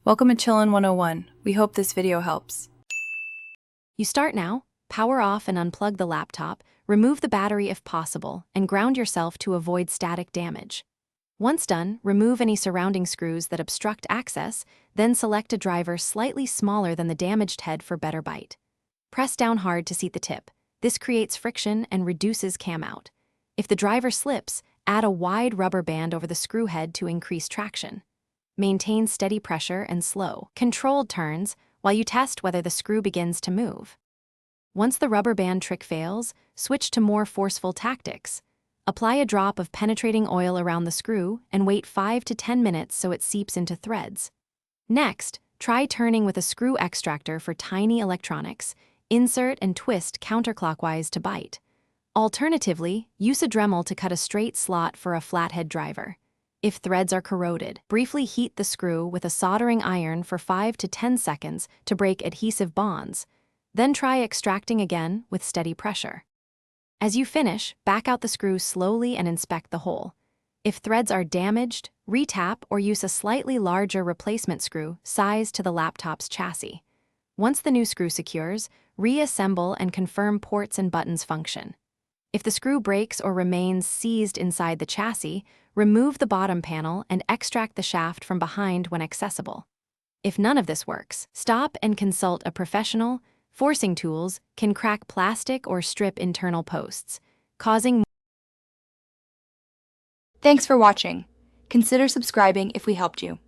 Welcome to Chillin' 101. We hope this video helps. You start now, power off and unplug the laptop, remove the battery if possible, and ground yourself to avoid static damage. Once done, remove any surrounding screws that obstruct access, then select a driver slightly smaller than the damaged head for better bite. Press down hard to seat the tip. This creates friction and reduces cam out. If the driver slips, add a wide rubber band over the screw head to increase traction. Maintain steady pressure and slow, controlled turns while you test whether the screw begins to move. Once the rubber band trick fails, switch to more forceful tactics. Apply a drop of penetrating oil around the screw and wait 5 to 10 minutes so it seeps into threads. Next, try turning with a screw extractor for tiny electronics. Insert and twist counterclockwise to bite. Alternatively, use a Dremel to cut a straight slot for a flathead driver. If threads are corroded, briefly heat the screw with a soldering iron for 5 to 10 seconds to break adhesive bonds. Then try extracting again with steady pressure. As you finish, back out the screw slowly and inspect the hole. If threads are damaged, re-tap or use a slightly larger replacement screw sized to the laptop's chassis. Once the new screw secures, reassemble and confirm ports and buttons function. If the screw breaks or remains seized inside the chassis, remove the bottom panel and extract the shaft from behind when accessible. If none of this works, stop and consult a professional. Forcing tools can crack plastic or strip internal posts, causing. Thanks for watching. Consider subscribing if we helped you.